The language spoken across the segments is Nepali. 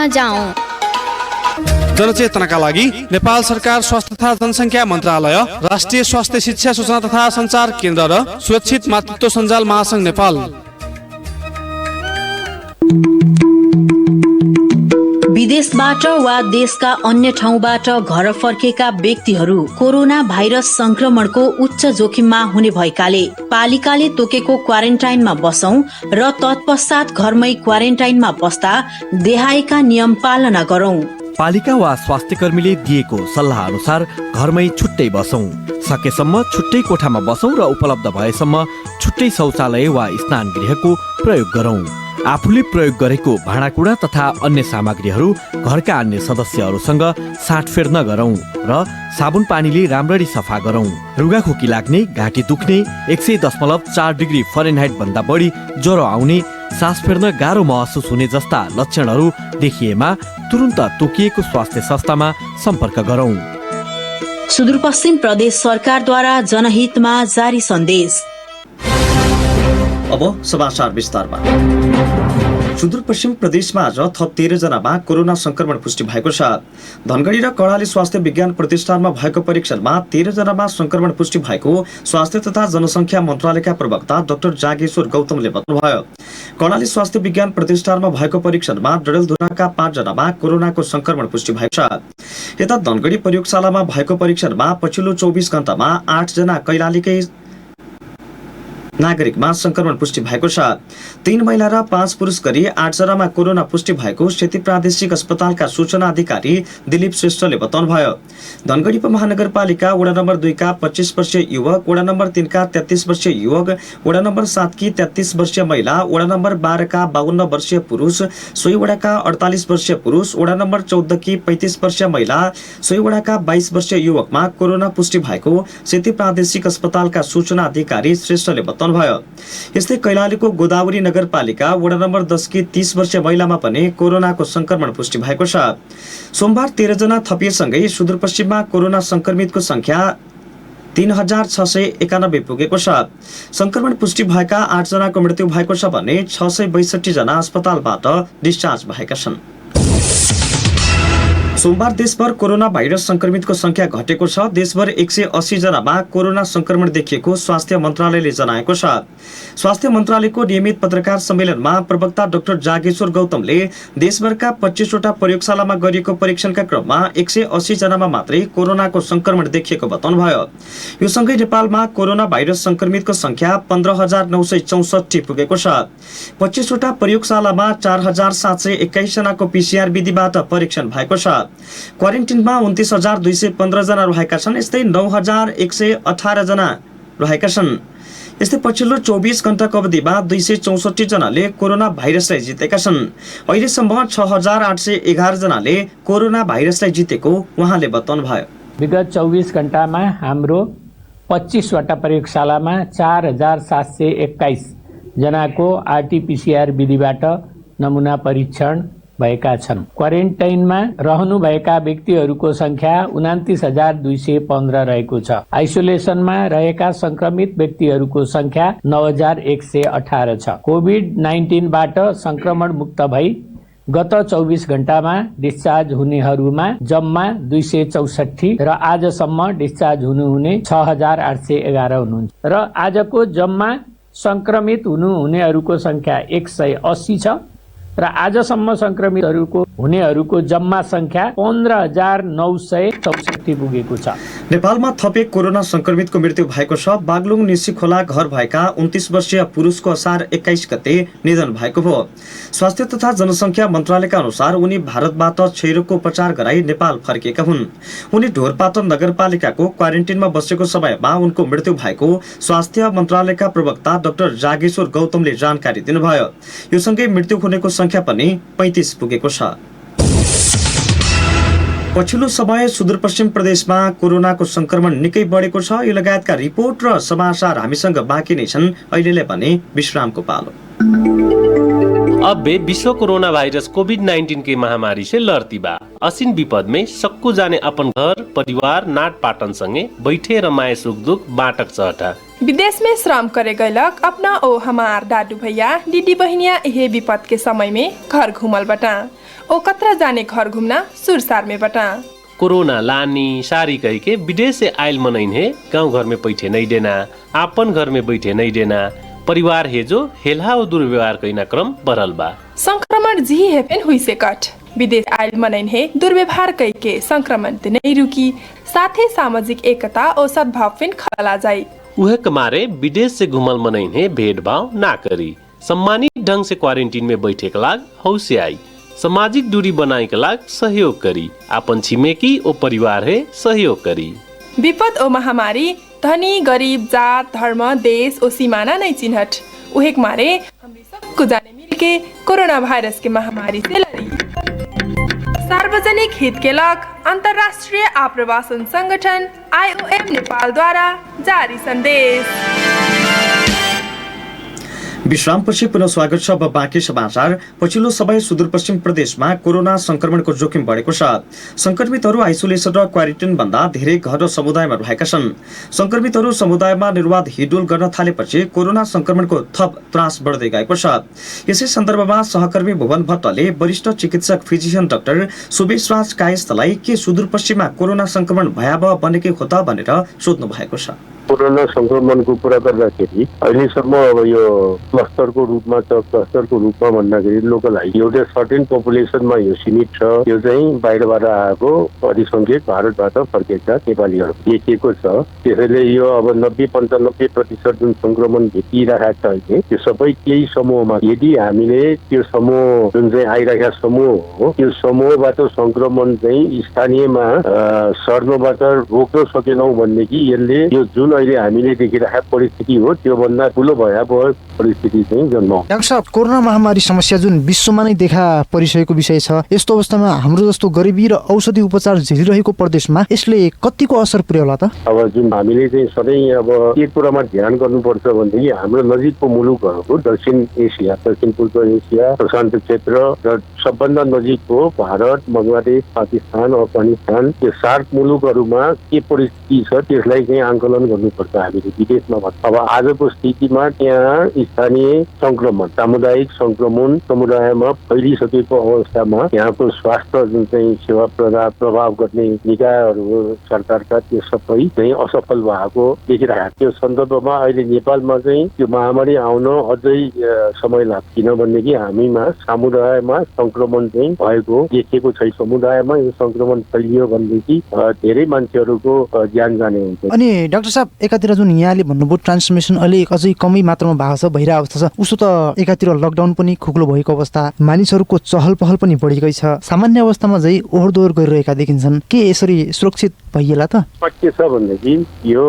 जाऊं। जनचेतनाका लागि नेपाल सरकार स्वास्थ्य तथा जनसङ्ख्या मन्त्रालय, राष्ट्रिय स्वास्थ्य शिक्षा सूचना तथा सञ्चार केन्द्र र सुरक्षित मातृत्व सञ्जाल महासंघ नेपाल। विदेशबाट वा देशका अन्य ठाउँबाट घर फर्केका व्यक्तिहरू कोरोना भाइरस संक्रमणको उच्च जोखिममा हुने भएकाले पालिकाले तोकेको क्वारेन्टाइनमा बसौं र तत्पश्चात घरमै क्वारेन्टाइनमा बस्दा देहायका नियम पालना गरौं। पालिका वा स्वास्थ्य कर्मीले दिएको सल्लाह अनुसार घरमै छुट्टै बसौं। सकेसम्म छुट्टै कोठामा बसौं र उपलब्ध भएसम्म छुट्टै शौचालय वा स्नान गृहको प्रयोग गरौं। आफूले प्रयोग गरेको भाँडाकुँडा तथा अन्य सामग्रीहरू घरका अन्य सदस्यहरूसँग साटफेर नगरौं र साबुन पानीले राम्ररी सफा गरौं। रुगाखोकी लाग्ने, घाँटी दुख्ने, 100.4 डिग्री फरेनहाइट भन्दा बढी ज्वरो आउने, सास फेर्न गाह्रो महसुस हुने जस्ता लक्षणहरू देखिएमा तुरुन्त तोकिएको स्वास्थ्य संस्थामा सम्पर्क गरौं। सुदूरपश्चिम प्रदेश सरकारद्वारा जनहितमा जारी सन्देश। अब समाचार विस्तारमा। सुदूरपश्चिम प्रदेशमा आज थप 13 जनामा कोरोना संक्रमण पुष्टि भएको छ। धनगढी र कर्णाली स्वास्थ्य विज्ञान प्रतिष्ठानमा भएको परीक्षणमा 13 जनामा संक्रमण पुष्टि भएको स्वास्थ्य तथा जनसङ्ख्या मन्त्रालयका प्रवक्ता डाक्टर जागेश्वर गौतमले बताउनुभयो। कर्णाली स्वास्थ्य विज्ञान प्रतिष्ठानमा भएको परीक्षणमा डडेलधुराका 5 जनामा कोरोनाको संक्रमण पुष्टि भएको छ। यता धनगढी प्रयोगशालामा भएको परीक्षणमा पछिल्लो 24 घण्टामा 8 जना कैलालीकै नागरिकमा संक्रमण पुष्टि भएको छ। 3 महिला र 5 पुरुष गरी 8 जनामा कोरोना पुष्टि भएको सेती प्रादेशिक अस्पतालका सूचना अधिकारी दिलीप श्रेष्ठले बताउनुभयो। धनगढी उपमहानगरपालिका वडा नम्बर 2 का 25 वर्षीय युवक, वडा नम्बर 3 का 33 वर्षीय युवक, वडा नम्बर 7 की 33 वर्षीय महिला, वडा नम्बर 12 का 52 वर्षीय पुरुष, सोहीवडा का 48 वर्षीय पुरुष, वडा नम्बर 14 की 35 वर्षीय महिला, सोहीवडा का 22 वर्षीय युवकमा कोरोना पुष्टि भएको सेती प्रादेशिक अस्पतालका सूचना अधिकारी श्रेष्ठले बताउनुभयो। यस्तै कैलालीको गोदावरी नगरपालिका वडा नम्बर 10 की 30 वर्षीय महिलामा पनि कोरोनाको संक्रमण पुष्टि भएको छ। सोमबार 13 जना थपिएसँगै सुदूरपश्चिममा कोरोना संक्रमितको संख्या 3691 पुगेको छ। संक्रमण पुष्टि भएका 8 जनाको मृत्यु भएको छ भने 662 जना अस्पतालबाट डिस्चार्ज भएका छन्। सोमबार देशभर कोरोना भाइरस संक्रमितको संख्या घटेको छ। देशभर 180 जनामा कोरोना संक्रमण देखिएको स्वास्थ्य मन्त्रालयले जनाएको छ। स्वास्थ्य मन्त्रालयको नियमित पत्रकार सम्मेलनमा प्रवक्ता डाक्टर जागेश्वर गौतमले देशभरका 25 वटा प्रयोगशालामा गरिएको परीक्षणका क्रममा 180 जनामा मात्रै कोरोनाको संक्रमण देखिएको बताउनुभयो। यो सँगै नेपालमा कोरोना भाइरस संक्रमितको संख्या 15,964 पुगेको छ। 25 वटा प्रयोगशालामा 4,721 जनाको पीसीआर विधिबाट परीक्षण भएको छ। क्वारेन्टिनमा 29,215 जना रहेका छन्। यस्तै 9,118 जना रहेका छन्। यस्तै पछिल्लो 24 घण्टाको अवधिमा 264 जनाले कोरोना भाइरसलाई जितेका छन्। अहिलेसम्म 6,811 जनाले कोरोना भाइरसलाई जितेको उहाँले बताउनुभयो। विगत 24 घण्टामा हाम्रो 25 वटा प्रयोगशालामा 4,721 जनाको आरटीपीसीआर विधिबाट नमुना परीक्षण भएका छन्। क्वारेन्टाइनमा रहनुभएका व्यक्तिहरूको संख्या 29,215 रहेको छ। आइसोलेसनमा रहेका संक्रमित व्यक्तिहरूको संख्या 9,118 छ। कोभिड-19बाट संक्रमण मुक्त भई गत 24 घण्टामा डिस्चार्ज हुनेहरूमा जम्मा 264 र आजसम्म डिस्चार्ज हुनुहुने 6,811 हुनुहुन्छ र आजको जम्मा संक्रमित हुनेहरूको संख्या 180 छ र आजसम्म संक्रमितहरूको हुनेहरूको जम्मा संख्या 15,964 पुगेको छ। नेपालमा थप एक कोरोना संक्रमितको मृत्यु भएको छ। बागलुङ निसीखोला घर भएका 29 वर्षीय पुरुषको असार 21 गते निधन भएको हो। स्वास्थ्य तथा जनसङ्ख्या मन्त्रालयका अनुसार उनी भारतबाट क्षयरोगको उपचार गराई नेपाल फर्किएका हुन्। उनी ढोरपाटन नगरपालिकाको क्वारेन्टिनमा बसेको समयमा उनको मृत्यु भएको स्वास्थ्य मन्त्रालयका प्रवक्ता डाक्टर जागेश्वर गौतमले जानकारी दिनुभयो। यो सँगै मृत्यु हुनेको संख्या पनि 35 पुगेको छ। पछिल्लो समय सुदूरपश्चिम प्रदेशमा कोरोनाको संक्रमण निकै बढेको छ। यो लगायतका रिपोर्ट र समाचार हामीसँग बाँकी नै छन्। अहिलेलाई भने विश्रामको पालो। अब बे विश्व कोरोना वायरस कोविड-19 की महामारी से लड़ती बा। असीन विपद में सक्कू जाने अपन घर परिवार नाट पाटन संगे बैठे रमाए सुख दुख बाटक चहटा। विदेश में श्रम करे गयलक अपना ओ हमार दादू भैया दीदी बहनिया यही विपद के समय में घर घूमल बटा। ओ कतरा जाने घर घुम्ना सुरसार में बटा। कोरोना लानी सारी कह के विदेश से आयल मनइन है गाँव घर में बैठे नहीं देना, आपन घर में बैठे नहीं देना, परिवार है जो हेल्हा और दुर्व्यवहार कैना क्रम बढ़ल बा। संक्रमण जी है पेन हुई से कट विदेश आयल मनइन है दुर्व्यवहार कह के संक्रमण ते नहीं रुकी, साथ ही सामाजिक एकता और सद्भाव फिन खला जाए। उहे कमारे विदेश से घुमल मनइन है भेदभाव ना करी, सम्मानित ढंग से क्वारंटीन में बैठे के लाग हौसे आई, सामाजिक दूरी बनाए के लाग सहयोग करी, अपन छिमेकी और परिवार है सहयोग करी। विपद और महामारी धनी गरीब जात धर्म देश और सीमाना नहीं चिन्हट, उहेक मारे हमरी सबको जाने मिलके कोरोना वायरस के महामारी से लड़ी। सार्वजनिक हित के लग अंतर्राष्ट्रीय आप्रवासन संगठन IOM नेपाल द्वारा जारी संदेश। विश्रामपछि पुनः स्वागत छ। अब बाँकी समाचार। पछिल्लो समय सुदूरपश्चिम प्रदेशमा कोरोना संक्रमणको जोखिम बढेको छ। संक्रमितहरू आइसोलेसन र क्वारेन्टाइन भन्दा धेरै घर र समुदायमा रहेका छन्। संक्रमितहरू समुदायमा निर्वाध हिडडुल गर्न थालेपछि कोरोना संक्रमणको थप त्रास बढ्दै गएको छ। यसै सन्दर्भमा सहकर्मी भुवन भट्टले वरिष्ठ चिकित्सक फिजिशियन डाक्टर सुबेशराज कायस्थलाई के सुदूरपश्चिममा कोरोना संक्रमण भयावह बनेकै हो त भनेर सोध्नु भएको छ। कोरोना संक्रमणको कुरा गर्दाखेरि अहिलेसम्म अब यो क्लस्टरको रूपमा भन्दाखेरि लोकलाइज एउटा सर्टेन पपुलेसनमा यो सीमित छ। यो चाहिँ बाहिरबाट आएको अधिसंख्यक भारतबाट फर्केका नेपालीहरू देखिएको छ। त्यसैले यो अब 90-95% जुन संक्रमण भेटिरहेको छ अहिले त्यो सबै केही समूहमा, यदि हामीले त्यो समूह जुन चाहिँ आइरहेका समूह हो त्यो समूहबाट संक्रमण चाहिँ स्थानीयमा सर्नबाट रोक्न सकेनौँ भनेदेखि यसले यो जुन अहिले हामीले देखिरहेको परिस्थिति हो त्योभन्दा ठुलो भयावह परिस्थिति चाहिँ जन्माउँछ। डाक्टर साहब, कोरोना महामारी समस्या जुन विश्वमा नै देखा परिसकेको विषय छ, यस्तो अवस्थामा हाम्रो जस्तो गरिबी र औषधि उपचार झेलिरहेको प्रदेशमा यसले कतिको असर पुर्याउला त? अब जुन हामीले चाहिँ सधैँ अब के कुरामा ध्यान गर्नुपर्छ भनेदेखि हाम्रो नजिकको मुलुकहरूको दक्षिण एसिया, दक्षिण पूर्व एसिया, प्रशान्त क्षेत्र र सबभन्दा नजिकको भारत, बङ्गलादेश, पाकिस्तान, अफगानिस्तान यो सार्क मुलुकहरूमा के परिस्थिति छ त्यसलाई चाहिँ आकलन गर्नुपर्छ हामीले विदेशमा। अब आजको स्थितिमा त्यहाँ स्थानीय संक्रमण, सामुदायिक संक्रमण समुदायमा फैलिसकेको अवस्थामा यहाँको स्वास्थ्य जुन चाहिँ सेवा प्रभाव गर्ने निकायहरू सरकारका त्यो सबै चाहिँ असफल भएको देखिरहेको। त्यो सन्दर्भमा अहिले नेपालमा चाहिँ त्यो महामारी आउन अझै समय लाग्छ, किनभनेदेखि हामीमा समुदायमा संक्रमण चाहिँ भएको देखिएको छैन। समुदायमा यो संक्रमण फैलियो भनेदेखि धेरै मान्छेहरूको ज्यान जाने हुन्छ। अनि डाक्टर साहब, एकातिर जुन यहाँले भन्नुभयो ट्रान्समिसन अहिले अझै कमै मात्रामा भएको छ, भइरहेको अवस्था छ, उसो त एकातिर लकडाउन पनि खुकुलो भएको अवस्था, मानिसहरूको चहल पहल पनि बढेकै छ, सामान्य अवस्थामा चाहिँ ओहोर दोहोर गरिरहेका देखिन्छन्। के यसरी सुरक्षित भइएला त? के छ भनेदेखि यो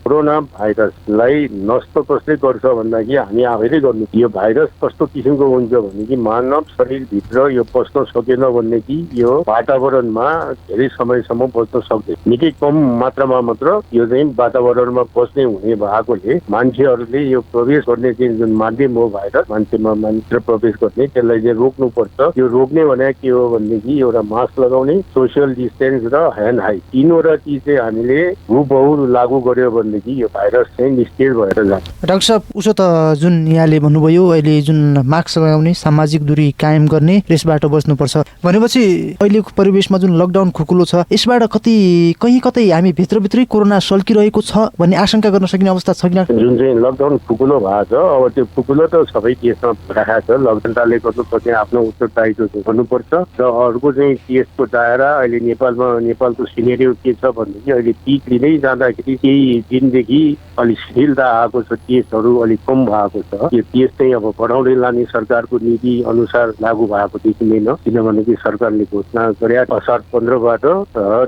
कोरोना भाइरसलाई नष्ट कसले गर्छ भन्दाखेरि हामी आफैले गर्नु। यो भाइरस कस्तो किसिमको हुन्छ भनेदेखि मानव शरीरभित्र यो पस्न सकेन भनेदेखि यो वातावरणमा धेरै समयसम्म बस्न सक्दैन। निकै कम मात्रामा मात्र यो चाहिँ वातावरणमा बस्ने हुने भएकोले मान्छेहरूले यो प्रवेश गर्ने चाहिँ जुन माध्यम हो भाइरस मान्छेमा मात्र प्रवेश गर्ने त्यसलाई चाहिँ रोक्नुपर्छ। यो रोक्ने भने के हो भनेदेखि एउटा मास्क लगाउने, सोसियल डिस्टेन्स र ह्यान्ड हाइजिन, तीनवटा चिज चाहिँ हामीले हुबहु लागू गर्यो भनेदेखि यो भाइरस चाहिँ निश्चित भएर जान्छ। डाक्टर साहब, उसो त जुन यहाँले भन्नुभयो अहिले जुन मास्क लगाउने, सामाजिक दूरी कायम गर्ने, यसबाट बच्नुपर्छ भनेपछि अहिलेको परिवेशमा जुन लकडाउन खुकुलो छ यसबाट कतै हामी भित्रभित्रै कोरोना सल्किरहेको छ भन्ने आशंका गर्न सकिने अवस्था छ कि? जुन चाहिँ लकडाउन खुकुलो भएको छ, अब त्यो खुकुलो त सबै देशमा राखेको छ। लकडाउनले गर्नुपर्ने आफ्नो उत्तरदायित्व गर्नुपर्छ र अर्को चाहिँ टेस्टको दायरा अहिले नेपालको सिनेरियो के छ भनेदेखि अहिले पिक लिँदै जाँदाखेरि केही दिनदेखि अलिक शिथिलता आएको छ, टेस्टहरू अलिक कम भएको छ। यो टेस्ट चाहिँ अब बढाउँदै लाने सरकारको नीति अनुसार लागू भएको देखिँदैन, किनभनेदेखि सरकारले घोषणा गरे असार 15बाट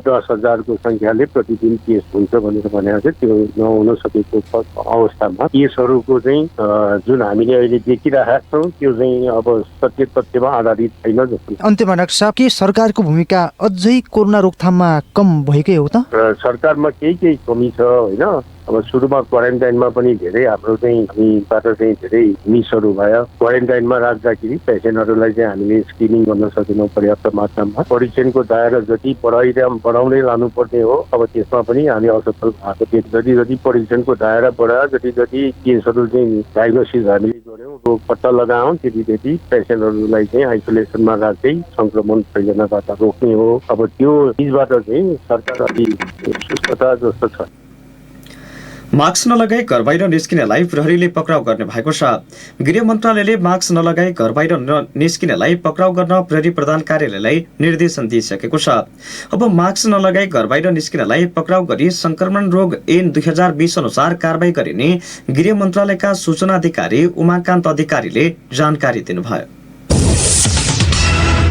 10,000को संख्याले प्रतिदिन टेस्ट हुन्छ भनेर भनेको छ। त्यो नहुन सकेको अवस्थामा केसहरूको चाहिँ जुन हामीले अहिले देखिरहेका छौँ त्यो चाहिँ अब सत्य तथ्यमा आधारित छैन जस्तो। अन्त्यमा डाक्टर साहब, के सरकारको भूमिका अझै कोरोना रोकथाममा कम भएकै हो त? सरकारमा केही कमी छ होइन। अब सुरुमा क्वारेन्टाइनमा पनि धेरै हाम्रो चाहिँ हामीबाट चाहिँ धेरै मिसहरू भयो। क्वारेन्टाइनमा राख्दाखेरि पेसेन्टहरूलाई चाहिँ हामीले स्क्रिनिङ गर्न सकेनौँ पर्याप्त मात्रामा। परीक्षणको दायरा जति बढाउँदै लानुपर्ने हो, अब त्यसमा पनि हामी असफल भएको थियौँ। जति परीक्षणको दायरा बढायो, जति केसहरू चाहिँ डायग्नोसिस हामीले गऱ्यौँ, रोग पत्ता लगायौँ, त्यति पेसेन्टहरूलाई चाहिँ आइसोलेसनमा राख्दै सङ्क्रमण फैलनबाट रोक्ने हो। अब त्यो चिजबाट चाहिँ सरकार अलि सुस्तता जस्तो छ। मास्क नलगाई घर बाहिर निस्किनेलाई प्रहरीले पक्राउ गर्ने भएको छ। गृह मन्त्रालयले मास्क नलगाई घर बाहिर निस्किनेलाई पक्राउ गर्न प्रहरी प्रधान कार्यालयलाई निर्देशन दिइसकेको छ। अब मास्क नलगाई घर बाहिर निस्किनेलाई पक्राउ गरी संक्रमण रोग ऐन 2020 अनुसार कारबाही गरिने गृह मन्त्रालयका सूचना अधिकारी उमाकान्त अधिकारीले जानकारी दिनुभयो।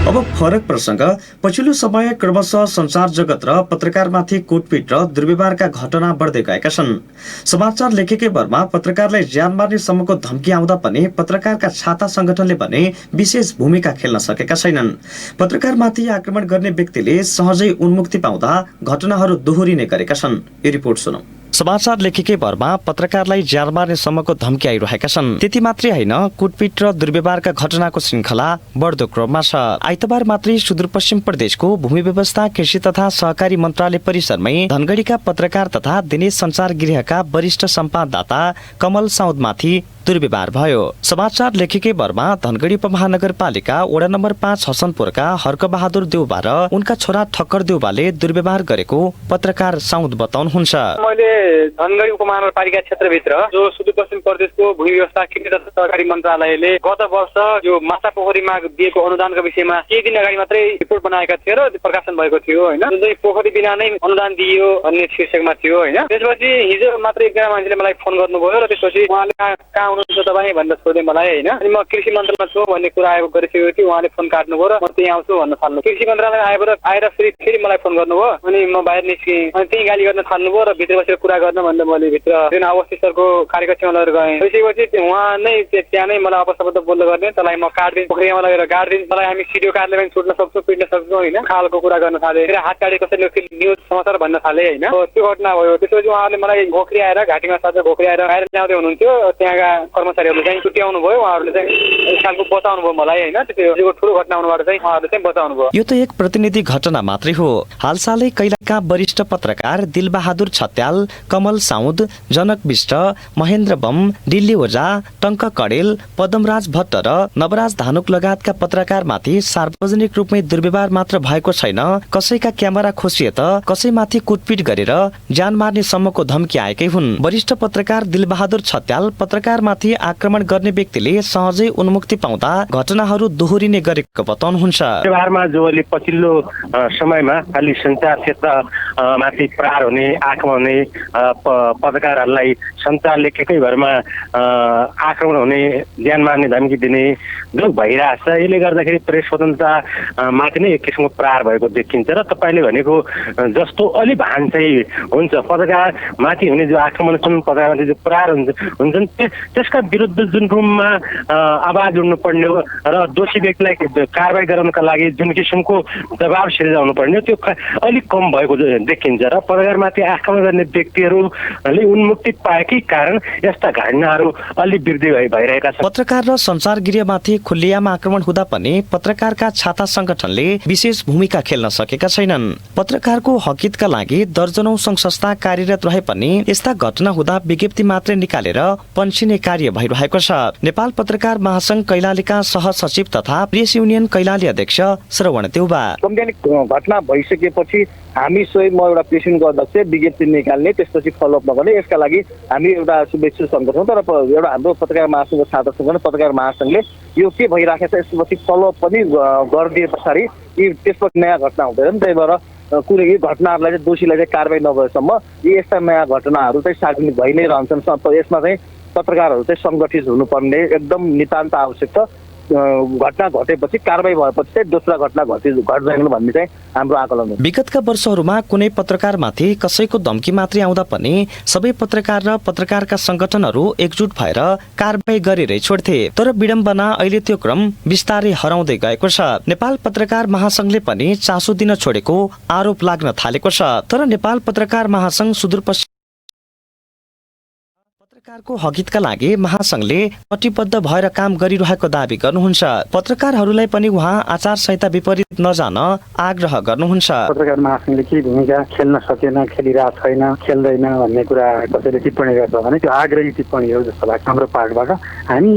अब फरक प्रसंग। पछिल्लो समय क्रमशः संचार जगत र पत्रकारमाथि कुटपिट र दुर्व्यवहारका घटना बढ्दै गएका छन्। समाचार लेखेकै भरमा पत्रकारलाई ज्यान मार्ने सम्मको धम्की आउँदा पनि पत्रकारका छाता संगठनले भने विशेष भूमिका खेल्न सकेका छैनन्। पत्रकारमाथि आक्रमण गर्ने व्यक्तिले सहजै उन्मुक्ति पाउँदा घटनाहरू दोहोरिने गरेका छन्। यो रिपोर्ट सुनौ। समाचार लेखेकै भरमा पत्रकारलाई ज्यान मार्ने सम्मको धम्की आइरहेका छन्। त्यति मात्रै होइन, कुटपिट र दुर्व्यवहारका घटनाको श्रृङ्खला बढ्दो क्रममा छ। आइतबार मात्रै सुदूरपश्चिम प्रदेशको भूमि व्यवस्था कृषि तथा सहकारी मन्त्रालय परिसरमै धनगढीका पत्रकार तथा दिनेश संचार गृहका वरिष्ठ सम्पाददाता कमल साउदमाथि दुर्व्यवहार भयो। समाचार लेखेकै भरमा धनगढी उपमहानगरपालिका वडा नम्बर 5 हसनपुरका हर्कबहादुर देउबा र उनका छोरा ठक्कर देउबाले दुर्व्यवहार गरेको पत्रकार साउद बताउनुहुन्छ। मैले धनगढी उपमहानगरपालिका क्षेत्रभित्र जो सुदूरपश्चिम प्रदेशको भूमि व्यवस्था कृषि तथा सहकारी मन्त्रालयले गत वर्ष जो माछा पोखरीमा दिएको अनुदानको विषयमा केही दिन अगाडि मात्रै रिपोर्ट बनाएका थियो र प्रकाशन भएको थियो हैन। जुन चाहिँ पोखरी बिना नै अनुदान दिइयो भन्ने शीर्षकमा थियो हैन। त्यसपछि हिजो मात्रै एकजना मान्छेले मलाई फोन गर्नुभयो र त्यसपछि उहाँले कहाँ हुनुहुन्छ तपाईँ भनेर सोधे मलाई हैन। अनि म कृषि मन्त्रालयमा छु भन्ने कुरा गरिसकेको थियो। उहाँले फोन काट्नुभयो र म त्यही आउँछु भन्न थाल्नु। कृषि मन्त्रालयमा आएर फेरि मलाई फोन गर्नुभयो। अनि म बाहिर निस्केँ। अनि त्यही गाली गर्न थाल्नुभयो र भित्र बसेर कुरा गर्न भन्दा मैले भित्र जुन अवस्थी सरको कार्यकक्षमा लगेर गएँ। त्यसपछि उहाँ नै त्यहाँ नै मलाई अपशब्द बोल्दै गर्ने, तँलाई म काट्दिन्छु, पोखरीमा लगेर गाड्दिन्छु, तँलाई हामी सिडिओ कार्यालयमा छुट्न सक्छौँ, पिट्न सक्छौँ हैन, खालको कुरा गर्न थाले। फेरि हात काटे कसैले न्युज समाचार भन्न थाले हैन। त्यो घटना भयो। त्यसपछि उहाँहरूले मलाई घोक्री आएर घाँटीमा साथै घोक्री आएर बाहिर ल्याउँदै हुनुहुन्थ्यो। त्यहाँका कर्मचारीहरूले चाहिँ छुट्याउनु भयो। उहाँहरूले चाहिँ एक खालको बचाउनु भयो मलाई हैन। त्यो ठुलो घटना हुनबाट चाहिँ उहाँहरूले चाहिँ बचाउनु भयो। यो त एक प्रतिनिधि घटना मात्रै हो। हालसालै कैलालीका वरिष्ठ पत्रकार दिलबहादुर छत्याल, कमल साउद, जनक विष्ट, महेन्द्र बम, दिल्ली ओझा, टङ्क कडेल, पदमराज भट्ट र नवराज धानुक लगायतका पत्रकारमाथि सार्वजनिक रूपमै दुर्व्यवहार मात्र भएको छैन, कसैका क्यामेरा खोसिए त कसैमाथि कुटपिट गरेर ज्यान मार्ने सम्मको धम्की आएकै हुन्। वरिष्ठ पत्रकार दिलबहादुर छत्याल पत्रकारमाथि आक्रमण गर्ने व्यक्तिले सहजै उन्मुक्ति पाउँदा घटनाहरू दोहोरिने गरेको बताउनुहुन्छ। व्यवहारमा जो अलि पछिल्लो समयमा अलि सञ्चार क्षेत्रमाथि प्रहार हुने, आक्रमण हुने, पत्रकारहरूलाई सञ्चार लेखेकै भरमा आक्रमण हुने, ज्यान मार्ने धम्की दिने जो भइरहेछ। यसले गर्दाखेरि प्रेस स्वतन्त्रतामाथि नै एक किसिमको प्रहार भएको देखिन्छ र तपाईँले भनेको जस्तो अलि भान चाहिँ हुन्छ। पत्रकार माथि हुने जो आक्रमण छन्, पत्रकारमाथि जो प्रहार हुन्छन्, त्यसका विरुद्ध जुन रूपमा आवाज उठ्नुपर्ने हो र दोषी व्यक्तिलाई कारबाही गराउनका लागि जुन किसिमको दबाव सिर्जाउनु पर्ने त्यो अलिक कम भएको देखिन्छ र पत्रकारमाथि आक्रमण गर्ने व्यक्तिहरूले उन्मुक्ति पाएकै कारण यस्ता घटनाहरू अलि वृद्धि भइरहेका छन्। पत्रकार र संचार गृहमाथि खुल्लियाम आक्रमण हुँदा पनि पत्रकारका छाता संगठनले विशेष भूमिका खेल्न सकेका छैनन्। पत्रकारको हकितका लागि दर्जनौं संघ संस्था कार्यरत रहे पनि यस्ता घटना हुँदा विज्ञप्ति मात्रै निकालेर पन्सिने कार्य भइरहेको छ। नेपाल पत्रकार महासंघ कैलालीका सहसचिव तथा प्रेस युनियन कैलाली अध्यक्ष श्रवण देउबा। घटना भइसकेपछि हामी स्वयं म एउटा प्रेस युनियनको अध्यक्ष विज्ञप्ति निकाल्ने, त्यसपछि फलोअप नगर्ने, यसका लागि हामी एउटा शुभेच्छा सङ्गठन तर एउटा हाम्रो पत्रकार महासंघको छात्र सङ्गठन पत्रकार महासंघले यो के भइराखेको छ यसपछि फलोअप पनि गरिदिए पछाडि त्यसपछि नयाँ घटना हुँदैन। त्यही भएर कुनै घटनाहरूलाई चाहिँ दोषीलाई चाहिँ कारबाही नगरेसम्म यस्ता नयाँ घटनाहरू चाहिँ सार्वजनिक भइ नै रहन्छन्। यसमा चाहिँ पत्रकारहरू चाहिँ सङ्गठित हुनुपर्ने एकदम नितान्त आवश्यक छ। घटना घटेपछि कारबाही भएपछि चाहिँ दोस्रो घटना घट्दैन भन्ने चाहिँ हाम्रो आकलन हो। विगतका वर्षहरूमा कुनै पत्रकारमाथि कसैको धम्की मात्रै आउँदा पनि सबै पत्रकार र पत्रकारका संगठनहरू एकजुट भएर कारबाही गरेरै छोड्थे। तर विडम्बना अहिले त्यो क्रम बिस्तारै हराउँदै गएको छ। नेपाल पत्रकार महासंघले पनि चासो दिन छोडेको आरोप लाग्न थालेको छ। तर नेपाल पत्रकार महासंघ सुदूरपश्चिम पत्रकारको हकितका लागि महासंघले कटिबद्ध भएर काम गरिरहेको दावी गर्नुहुन्छ। पत्रकारहरूलाई पनि उहाँ आचार संहिता विपरीत नजान आग्रह गर्नुहुन्छ। पत्रकार महासंघले के भूमिका खेल्न सकेन, खेलिरहेको छैन, खेल्दैन भन्ने कुरा कसैले टिप्पणी गर्छ भने त्यो आग्रही टिप्पणी हो जस्तो लाग्छ हाम्रो पार्टबाट। हामी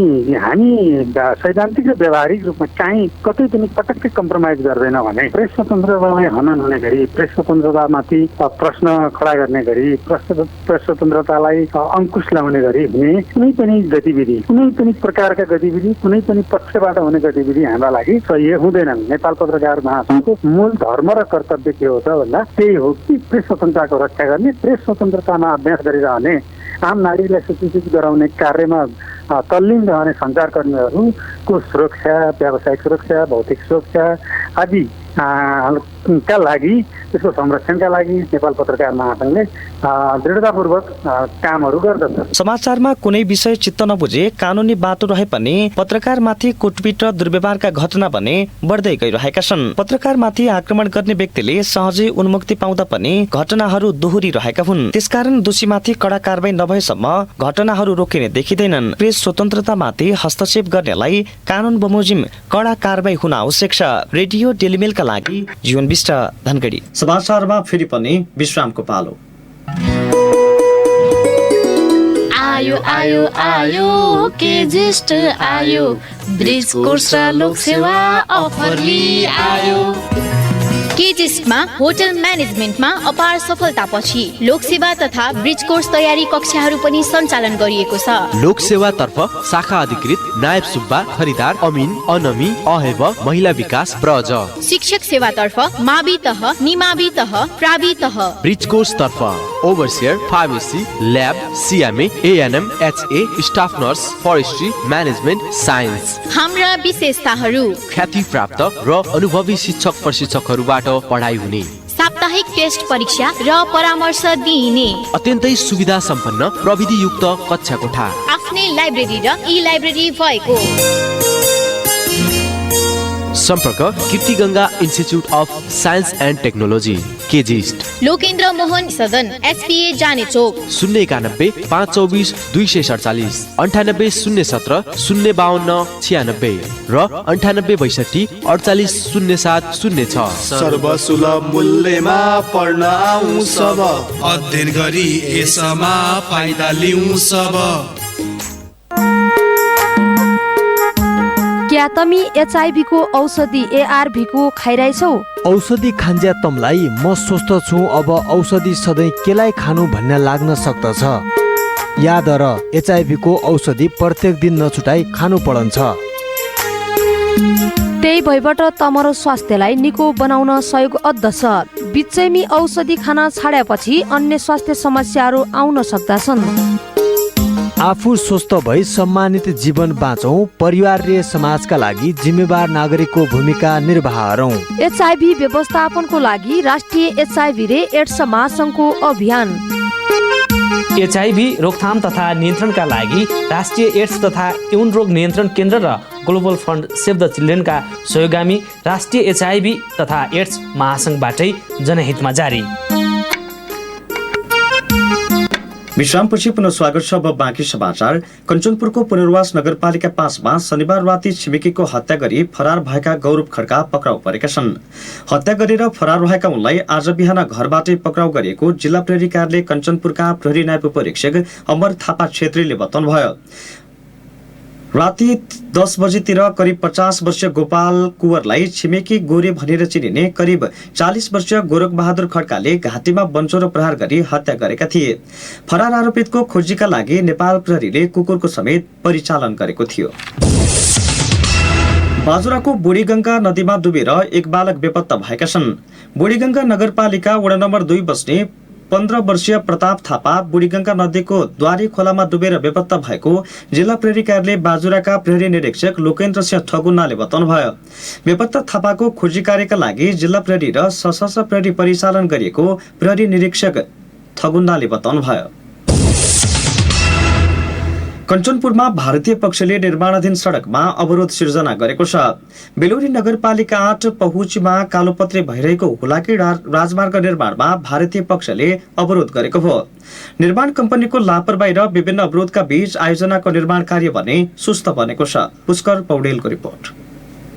सैद्धान्तिक र व्यावहारिक रूपमा काहीँ कतै पनि पटक्कै कम्प्रोमाइज गर्दैन भने प्रेस स्वतन्त्रतालाई हनन हुने गरी, प्रेस स्वतन्त्रतामाथि प्रश्न खडा गर्ने गरी, प्रेस स्वतन्त्रतालाई अंकुश लगाउने गरी हुने कुनै पनि गतिविधि, कुनै पनि प्रकारका गतिविधि, कुनै पनि पक्षबाट हुने गतिविधि हाम्रा लागि सही हुँदैनन्। नेपाल पत्रकार महासंघको मूल धर्म र कर्तव्य के हो त भन्दा त्यही हो कि प्रेस स्वतन्त्रताको रक्षा गर्ने, प्रेस स्वतन्त्रतामा अभ्यास गरिरहने, आम नागरिकलाई सूचित गराउने कार्यमा तल्लीन रहने सञ्चारकर्मीहरूको सुरक्षा, व्यावसायिक सुरक्षा, भौतिक सुरक्षा आदि का लागि, त्यसको संरक्षणका लागि नेपाल पत्रकार महासंघले दृढतापूर्वक कामहरू गर्दछ। समाचारमा कुनै विषय चित्त नबुझे कानुनी बाटो रहे पनि पत्रकारमाथि कुटपिट र दुर्व्यवहारका घटना भने बढ्दै गइरहेका छन्। पत्रकारमाथि आक्रमण गर्ने व्यक्तिले सहजै उन्मुक्ति पाउँदा पनि घटनाहरू दोहोरिरहेका हुन्। त्यसकारण दोषीमाथि कडा कारबाही नभएसम्म घटनाहरू रोकिने देखिँदैनन्। प्रेस स्वतन्त्रतामाथि हस्तक्षेप गर्नेलाई कानुन बमोजिम कडा कारबाही हुन आवश्यक छ। रेडियो डेली मेलका लागि जीवन विष्ट, धनगढी। समाचारमा फेरि पनि विश्रामको पालो। आयो आयो आयो के ज्येष्ठ आयो, ब्रिज कोर्स र लोक सेवा अफर लिई आयो। केजिस्टमा होटल म्यानेजमेन्टमा अपार सफलतापछि लोकसेवा तथा ब्रिज कोर्स तयारी कक्षाहरू पनि सञ्चालन गरिएको छ। लोकसेवातर्फ शाखा अधिकृत नायब सुब्बा, खरिदार अमिन, अनमी, अहेब, महिला विकास ब्रज। शिक्षक सेवातर्फ मावि तह, निमावि तह, प्रावि तह। ब्रिज कोर्स तर्फ overseer, pharmacy, lab, CMA, ANM, HA, staff nurse, forestry, management, science. हाम्रा विशेषताहरू ख्याति प्राप्त र अनुभवी शिक्षक प्रशिक्षकहरूबाट पढाइ हुने, साप्ताहिक टेस्ट परीक्षा र परामर्श दिइने, अत्यन्तै सुविधा सम्पन्न प्रविधि युक्त कक्षा कोठा, आफ्नै लाइब्रेरी र ई लाइब्रेरी भएको। सम्पर्क Kirti Ganga institute of science and technology, KGIST, Lokendra Mohan Sadan, SPA जाने चोक। 091 524 247, 98 017 052 96 र 98 62 48 07 06। सर्वसुलभ मूल्यमा पढ्न आउँ सब, अध्ययन गरी यसमा फाइदा लिउँ सब। क्या तमी एचआईभी को औषधि एआरभी को खाइरहेछौ? औषधि खान्ज्या तमलाई म स्वस्थ छु, अब औषधि सधैँ केलाई खानु भन्ने लाग्न सक्दछ। याद र एचआईभी को औषधि प्रत्येक दिन नछुटाई खानु पर्छ। त्यही भइबाट तमरो स्वास्थ्यलाई निको बनाउन सहयोग अद्दछ। बिचैमी औषधि खान छाडेपछि अन्य स्वास्थ्य समस्याहरू आउन सक्दछन्। आफू स्वस्थ भई सम्मानित जीवन बाँचौं, परिवार र समाजका लागि जिम्मेवार नागरिकको भूमिका निर्वाह गरौं। एचआईभी व्यवस्थापनको लागि राष्ट्रिय एचआईभी र एड्स महासंघको अभियान। एचआईभी रोकथाम तथा नियन्त्रणका लागि राष्ट्रिय एड्स तथा यौन रोग नियन्त्रण केन्द्र र ग्लोबल फन्ड सेभ द चिल्ड्रेनका सहयोगामी राष्ट्रिय एचआईभी तथा एड्स महासंघबाटै जनहितमा जारी। विश्रामपछि पुनः स्वागत छ। अब बाँकी समाचार। कञ्चनपुरको पुनर्वास नगरपालिका 5मा शनिबार राति छिमेकीको हत्या गरी फरार भएका गौरव खड्का पक्राउ परेका छन्। हत्या गरेर फरार भएका उनलाई आज बिहान घरबाटै पक्राउ गरिएको जिल्ला प्रहरी कार्यालय कञ्चनपुरका प्रहरी नायब उपरीक्षक अमर थापा छेत्रीले बताउनुभयो। राति 10 बजेतिर करिब 50 वर्षीय गोपाल कुवरलाई छिमेकी गोरे भनेर चिनिने करिब 40 वर्षीय गोरख बहादुर खड्काले घाँटीमा बन्चोरो प्रहार गरी हत्या गरेका थिए। फरार आरोपितको खोजीका लागि नेपाल प्रहरीले कुकुरको समेत परिचालन गरेको थियो। बाजुराको बुढीगंगा नदीमा डुबेर एक बालक बेपत्ता भएका छन्। बुढीगंगा नगरपालिका वडा नम्बर 2 बस्ने 15 वर्षीय प्रताप थापा बुढीगंगा नदीको द्वारी खोलामा डुबेर बेपत्ता भएको जिल्ला प्रहरी कार्यालय बाजुराका प्रहरी निरीक्षक लोकेन्द्र सिंह ठगुन्नाले बताउनुभयो। बेपत्ता थापाको खोजी कार्यका लागि जिल्ला प्रहरी र सशस्त्र प्रहरी परिचालन गरिएको प्रहरी निरीक्षक ठगुन्नाले बताउनुभयो। कञ्चनपुरमा भारतीय पक्षले निर्माणाधीन सडकमा अवरोध सिर्जना गरेको छ। बेलौरी नगरपालिका 8 पहुँचमा कालोपत्रे भइरहेको हुलाकी राजमार्ग निर्माणमा भारतीय पक्षले अवरोध गरेको हो। निर्माण कम्पनीको लापरवाही र विभिन्न अवरोधका बीच आयोजनाको निर्माण कार्य भने सुस्त बनेको छ। पुष्कर पौडेलको रिपोर्ट।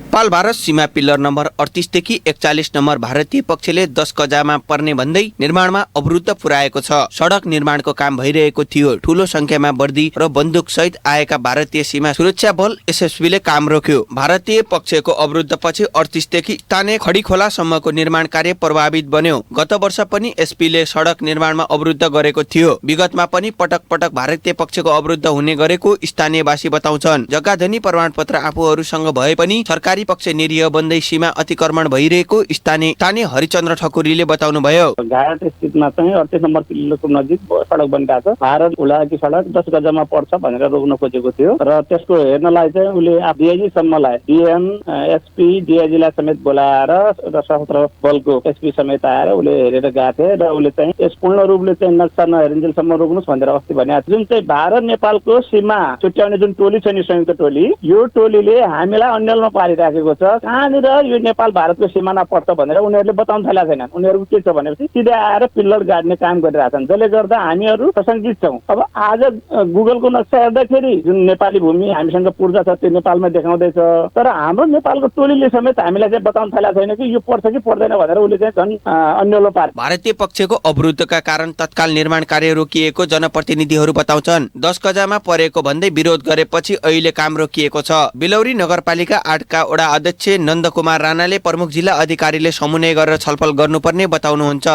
नेपाल भारत सीमा पिल्लर नम्बर 38 देखि 41 नम्बर भारतीय पक्षले 10 गजामा पर्ने भन्दै निर्माणमा अवरुद्ध पुर्याएको छ। सडक निर्माणको काम भइरहेको थियो। ठूलो संख्यामा वर्दी र बन्दुक सहित आएका भारतीय सीमा सुरक्षा बल एसएसबीले काम रोक्यो। भारतीय पक्षको अवरुद्धपछि 38 देखि ताने खडीखोलासम्मको निर्माण कार्य प्रभावित बन्यो। गत वर्ष पनि एसपीले सडक निर्माणमा अवरुद्ध गरेको थियो। विगतमा पनि पटक पटक भारतीय पक्षको अवरुद्ध हुने गरेको स्थानीयवासी बताउँछन्। जग्गाधनी प्रमाणपत्र आफूहरूसँग भए पनि सरकारी पक्ष निरीह बन्दै सीमा अतिक्रमण भइरहेको स्थानीय हरिचन्द्र ठकुरीले बताउनु भयो। घाट स्थितमा चाहिँ 38 नम्बर पिल्लरको नजिक सडक बनिरहेको छ। भारत हुलाकी सडक 10 गजामा पर्छ भनेर रोक्न खोजेको थियो र त्यसको हेर्नलाई चाहिँ उसले डीआईजी सम्मलाई डीएम एसपी डीआईजीलाई समेत बोलाएर र सशस्त्र बलको एसपी समेत आएर उसले हेरेर गएको थियो र उसले चाहिँ यस पूर्ण रूपले चाहिँ नक्सा नहेरिन्जेलसम्म रोक्नुहोस् भनेर अस्ति भनेको थियो। जुन चाहिँ भारत नेपालको सीमा छुट्याउने जुन टोली छ नि संयुक्त टोली, यो टोलीले हामीलाई अन्यलमा पारिराखेको छ। कहाँनिर यो नेपाल भारतको सिमाना पर्छ भनेर उनीहरूले बताउन थालेका छैनन्। उनीहरूको के छ भनेपछि सिधै आएर पिल्लर गाड्ने काम गरिरहेछन्, जसले गर्दा हामीहरू प्रसङ्गित छौँ। अब आज गुगलको नक्सा हेर्दाखेरि जुन नेपाली भूमि हामीसँग पूर्जा छ त्यो नेपालमा देखाउँदैछ, तर हाम्रो नेपालको टोलीले समेत हामीलाई चाहिँ बताउन थालेका छैन कि यो पर्छ कि पर्दैन भनेर उसले चाहिँ झन् अन्यलो पार। भारतीय पक्षको अवरुद्धका कारण तत्काल निर्माण कार्य रोकिएको जनप्रतिनिधिहरू बताउँछन्। 10 गजामा परेको भन्दै विरोध गरेपछि अहिले काम रोकिएको छ। बेलौरी नगरपालिका 8 का वडा अध्यक्ष नन्दकुमार राणाले प्रमुख जिल्ला अधिकारीले समन्वय गरेर छलफल गर्नुपर्ने बताउनुहुन्छ।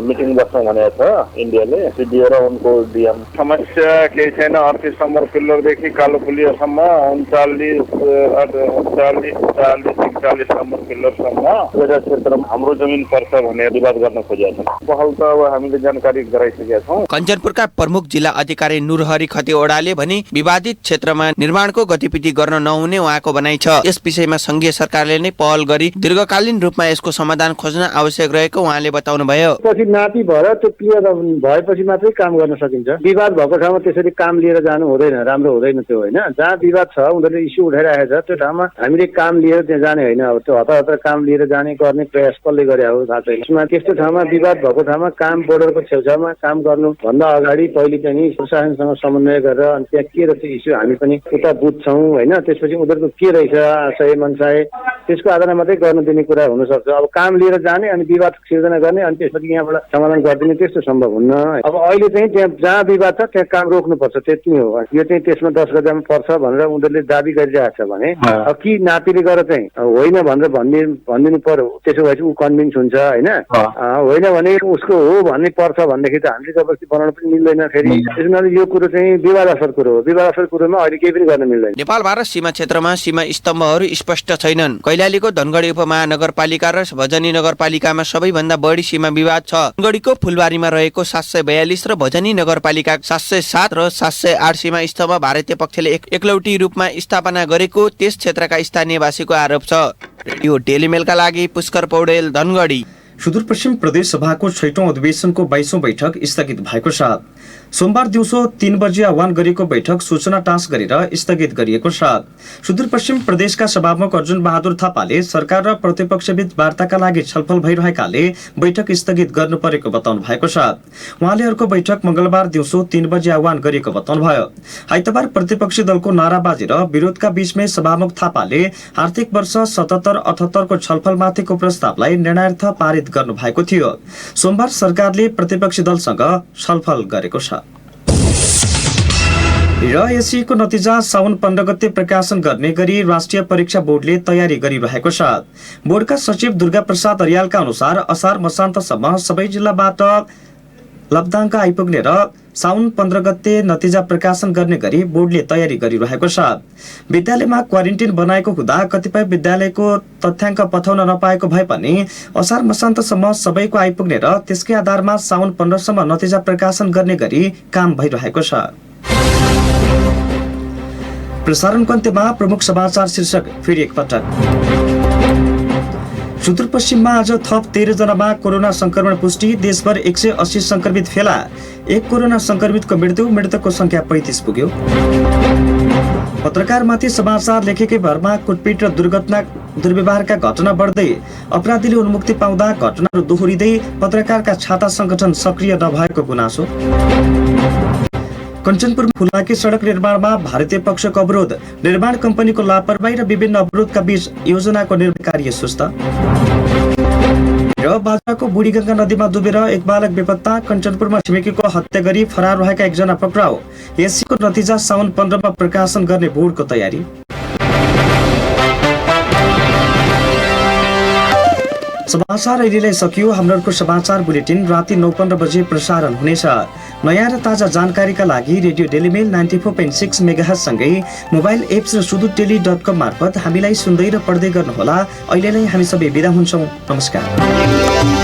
मिटिङ बस्नु भनेको छ इन्डियाले, सिडिओ र उनको डीएम। समस्या केही छैन। 38 नम्बर पिल्लरदेखि कालोपुलियासम्म 39 नम्बर पिल्लरसम्म क्षेत्रमा हाम्रो जमिन पर्छ भनेर विवाद गर्न खोजेका छन्। पहल त अब हामीले जानकारी गराइसकेका छौँ। कञ्चनपुरका प्रमुख जिल्ला अधिकारी नुरहरि खतिवडाले भने विवादित क्षेत्रमा निर्माणको गतिविधि गर्न नहुने उहाँको भनाइ छ। यस विषयमा संघीय सरकारले नै पहल गरी दीर्घकालीन रूपमा यसको समाधान खोज्न आवश्यक रहेको उहाँले बताउनु भयो। पछि नापी भएर त्यो क्लियर भएपछि मात्रै काम गर्न सकिन्छ। विवाद भएको ठाउँमा त्यसरी काम लिएर जानु हुँदैन, राम्रो हुँदैन त्यो होइन। जहाँ विवाद छ उनीहरूले इस्यु उठाइरहेको छ त्यो ठाउँमा हामीले काम लिएर त्यहाँ जाने होइन। अब त्यो हतार काम लिएर जाने गर्ने प्रयास कसले गरे हो थाहा छैन। यसमा त्यस्तो ठाउँमा विवाद भएको ठाउँमा काम बोर्डरको छेउछाउमा काम गर्नु भन्दा अगाडि पहिले चाहिँ प्रशासनसँग समन्वय गरेर अनि त्यहाँ के रहेछ इस्यु हामी पनि उता बुझ्छौँ होइन। त्यसपछि उनीहरूको के रहेछ आशय मनसाय त्यसको आधारमा मात्रै गर्न दिने कुरा हुनसक्छ। अब काम लिएर जाने अनि विवाद सिर्जना गर्ने अनि त्यसपछि यहाँबाट समाधान गरिदिने त्यस्तो सम्भव हुन्न। अब अहिले चाहिँ त्यहाँ जहाँ विवाद छ त्यहाँ काम रोक्नुपर्छ, त्यति नै हो। यो चाहिँ त्यसमा 10 गजामा पर्छ भनेर उनीहरूले दाबी गरिरहेको छ भने अब कि नातिले गरेर चाहिँ होइन भनेर भनिदिनु पर्यो। त्यसो भएपछि ऊ कन्भिन्स हुन्छ होइन। होइन भने उसको हो भन्ने पर्छ भनेदेखि त हामीले जबरजस्ती बनाउन पनि मिल्दैन। फेरि त्यसमा यो कुरो चाहिँ विवादास्पद कुरो हो। विवादास्पद कुरोमा अहिले केही पनि गर्न मिल्दैन। नेपाल भारत सीमा क्षेत्रमा सीमा स्तम्भहरू स्पष्ट छैनन्। कैलालीको धनगढी उपमहानगरपालिका र भजनी नगरपालिकामा सबैभन्दा बढी सीमा विवाद छ। धनगढीको फुलबारीमा रहेको 742 र भजनी नगरपालिका 707 र 708 सीमा स्तम्भ भारतीय पक्षले एकलौटी रूपमा स्थापना गरेको त्यस क्षेत्रका स्थानीयवासीको आरोप छ। रेडियो टेलिमेलका लागि पुष्कर पौडेल, धनगढी। सुदूरपश्चिम प्रदेश सभाको 6औं अधिवेशनको 22औं बैठक स्थगित भएको छ। सोमबार दिउँसो 3 बजे आह्वान गरिएको बैठक सूचना टाँस गरेर स्थगित गरिएको छ। सुदूरपश्चिम प्रदेशका सभामुख अर्जुन बहादुर थापाले सरकार र प्रतिपक्षबीच वार्ताका लागि छलफल भइरहेकाले बैठक स्थगित गर्नु परेको बताउनु भएको छ। उहाँले अर्को बैठक मंगलबार दिउँसो 3 बजे आह्वान गरिएको बताउनु भयो। आइतबार प्रतिपक्षी दलको नाराबाजी र विरोधका बीचमै सभामुख थापाले आर्थिक वर्ष 77-78 को छलफलमाथिको प्रस्तावलाई निर्णयार्थ पारित गर्नु भएको थियो। सोमबार सरकारले प्रतिपक्षी दलसँग छलफल गरेको छ। र एसईको नतिजा साउन 15 गते प्रकाशन गर्ने गरी राष्ट्रिय परीक्षा बोर्डले तयारी गरिरहेको छ। बोर्डका सचिव दुर्गा प्रसाद अर्यालका अनुसार असार मसान्तसम्म सबै जिल्लाबाट लब्धाङ्क आइपुग्ने र साउन 15 गते नतिजा प्रकाशन गर्ने गरी बोर्डले तयारी गरिरहेको छ। विद्यालयमा क्वारेन्टिन बनाएको हुँदा कतिपय विद्यालयको तथ्याङ्क पठाउन नपाएको भए पनि असार मसान्तसम्म सबैको आइपुग्ने र त्यसकै आधारमा साउन 15 सम्म नतिजा प्रकाशन गर्ने गरी काम भइरहेको छ। प्रसारणको अन्त्यमा प्रमुख समाचार शीर्षक फेरि एकपटक। सुदूरपश्चिममा आज थप 13 जनामा कोरोना संक्रमण पुष्टि। देशभर 180 संक्रमित फेला। एक कोरोना संक्रमितको मृतकको संख्या 35 पुग्यो। पत्रकारमाथि समाचार लेखेकै भरमा कुटपिट र दुर्व्यवहारका घटना बढ्दै अपराधीले उन्मुक्ति पाउँदा घटनाहरू दोहोरिँदै पत्रकारका छाता संगठन सक्रिय नभएको गुनासो। कञ्चनपुर फुलाकी सडक निर्माणमा भारतीय पक्षको अवरोध। निर्माण कम्पनीको लापरवाही र विभिन्न अवरोधका बीच योजनाको निर्माण कार्य सुस्त। र बाजुराको बुढीगङ्गा नदीमा डुबेर एक बालक बेपत्ता। कञ्चनपुरमा छिमेकीको हत्या गरी फरार रहेका एकजना पक्राउ। एससीको नतिजा साउन 15 मा प्रकाशन गर्ने बोर्डको तयारी। समाचार अहिलेलाई सकियो। हाम्रो समाचार बुलेटिन राति 9:15 बजे प्रसारण हुनेछ। नयाँ र ताजा जानकारीका लागि रेडियो डेलीमेल 94.6 मेगाहर्ज सँगै मोबाइल एप्स र suduhteli.com मार्फत हामीलाई सुन्दै र पढ्दै गर्नुहोला। अहिलेलाई हामी सबै बिदा हुन्छौँ। नमस्कार।